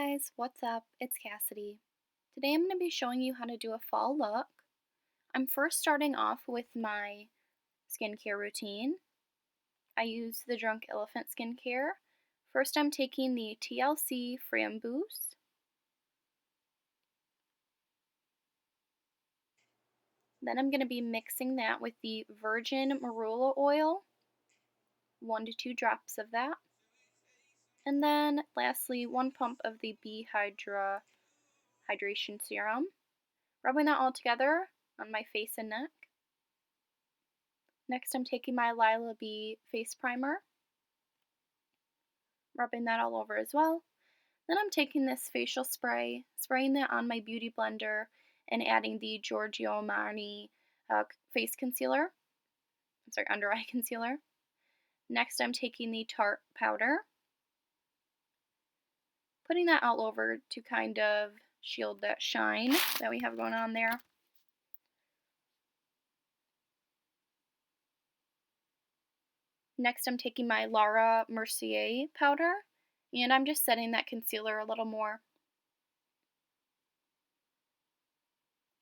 guys, what's up? It's Cassidy. Today I'm going to be showing you how to do a fall look. I'm first starting off with my skincare routine. I use the Drunk Elephant skincare. First I'm taking the T.LC FRAMBOOS. Then I'm going to be mixing that with the Virgin Marula oil, 1 to 2 drops of that. And then lastly, 1 pump of the Bee Hydra Hydration Serum. Rubbing that all together on my face and neck. Next I'm taking my LILA face primer, rubbing that all over as well. Then I'm taking this facial spray, spraying that on my beauty blender, and adding the GIORGIO face concealer, under eye concealer. Next I'm taking the Tarte powder, putting that all over to kind of shield that shine that we have going on there. Next I'm taking my Laura Mercier powder, and I'm just setting that concealer a little more.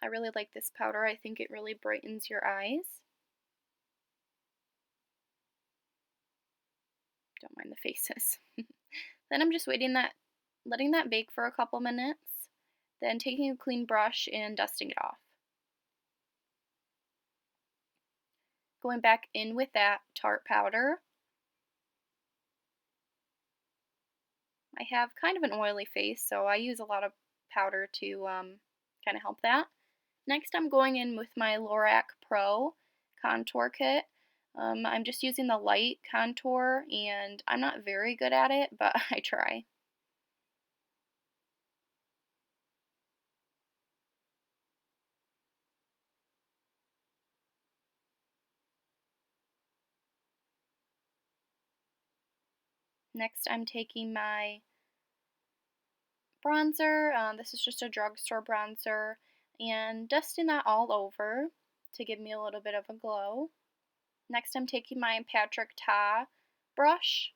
I really like this powder. I think it really brightens your eyes. Don't mind the faces. Then I'm just letting that bake for a couple minutes, then taking a clean brush and dusting it off. Going back in with that Tarte powder. I have kind of an oily face, so I use a lot of powder to kind of help that. Next I'm going in with my LORAC Pro contour kit. I'm just using the light contour, and I'm not very good at it, but I try. Next I'm taking my bronzer. This is just a drugstore bronzer, and dusting that all over to give me a little bit of a glow. Next I'm taking my Patrick Ta blush,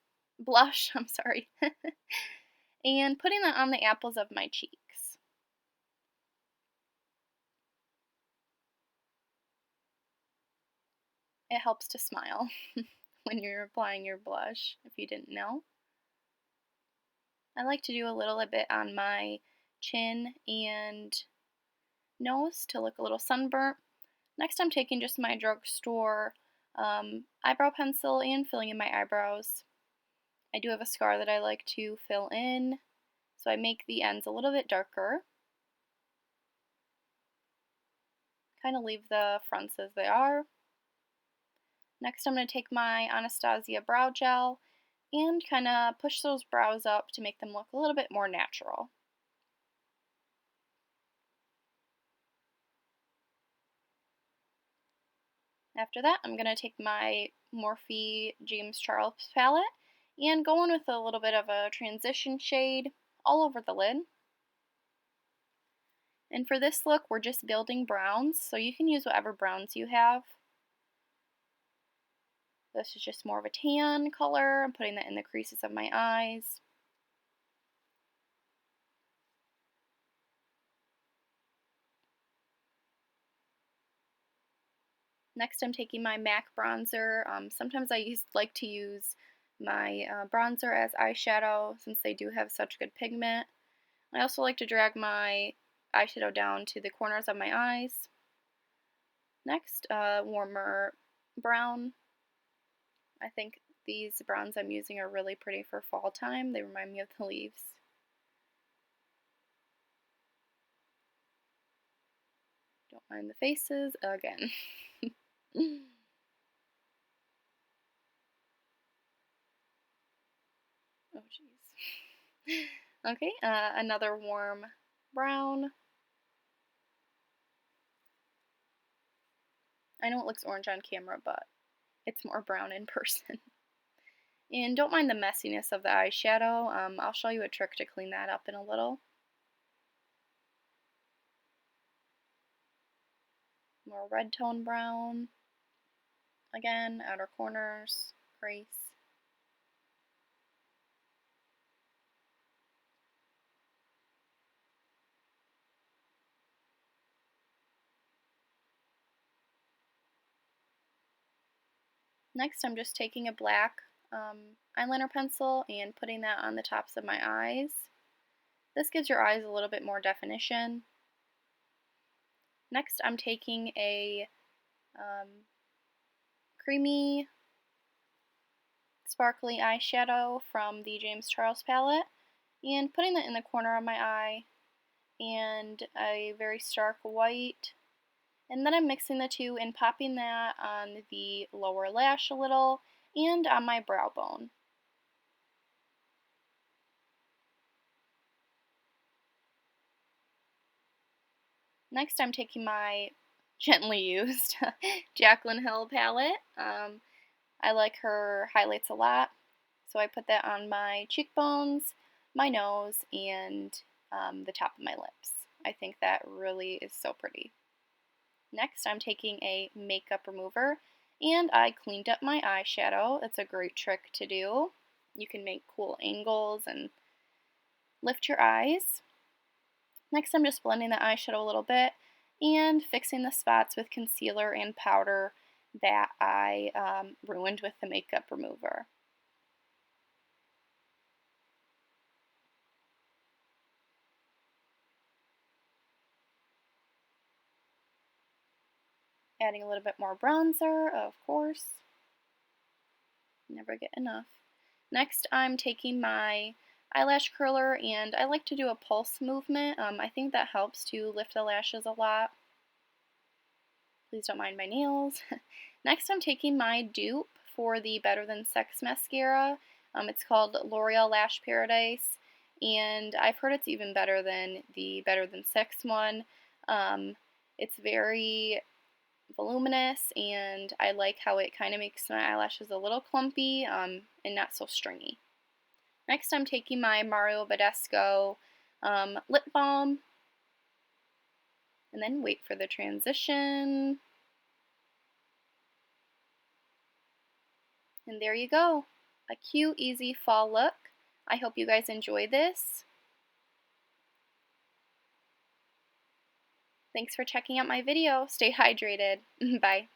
I'm sorry, and putting that on the apples of my cheeks. It helps to smile when you're applying your blush, if you didn't know. I like to do a little bit on my chin and nose to look a little sunburnt. Next I'm taking just my drugstore eyebrow pencil and filling in my eyebrows. I do have a scar that I like to fill in, so I make the ends a little bit darker. Kind of leave the fronts as they are. Next I'm going to take my Anastasia brow gel and kind of push those brows up to make them look a little bit more natural. After that, I'm going to take my Morphe James Charles palette and go in with a little bit of a transition shade all over the lid. And for this look, we're just building browns, so you can use whatever browns you have. This is just more of a tan color. I'm putting that in the creases of my eyes. Next I'm taking my MAC bronzer. Sometimes I like to use my bronzer as eyeshadow since they do have such good pigment. I also like to drag my eyeshadow down to the corners of my eyes. Next, warmer brown. I think these browns I'm using are really pretty for fall time. They remind me of the leaves. Don't mind the faces again. Oh jeez. Okay, another warm brown. I know it looks orange on camera, but it's more brown in person. And don't mind the messiness of the eyeshadow. I'll show you a trick to clean that up in a little. More red tone brown. Again, outer corners, crease. Next, I'm just taking a black eyeliner pencil and putting that on the tops of my eyes. This gives your eyes a little bit more definition. Next, I'm taking a creamy, sparkly eyeshadow from the James Charles palette and putting that in the corner of my eye, and a very stark white. And then I'm mixing the two and popping that on the lower lash a little and on my brow bone. Next, I'm taking my gently used Jaclyn Hill palette. I like her highlights a lot, so I put that on my cheekbones, my nose, and the top of my lips. I think that really is so pretty. Next, I'm taking a makeup remover, and I cleaned up my eyeshadow. It's a great trick to do. You can make cool angles and lift your eyes. Next, I'm just blending the eyeshadow a little bit and fixing the spots with concealer and powder that I ruined with the makeup remover. Adding a little bit more bronzer, of course. Never get enough. Next, I'm taking my eyelash curler, and I like to do a pulse movement. I think that helps to lift the lashes a lot. Please don't mind my nails. Next, I'm taking my dupe for the Better Than Sex mascara. It's called L'Oreal Lash Paradise, and I've heard it's even better than the Better Than Sex one. It's very voluminous, and I like how it kind of makes my eyelashes a little clumpy and not so stringy. Next, I'm taking my Mario Badescu lip balm, and then wait for the transition. And there you go, a cute, easy fall look. I hope you guys enjoy this. Thanks for checking out my video. Stay hydrated. Bye.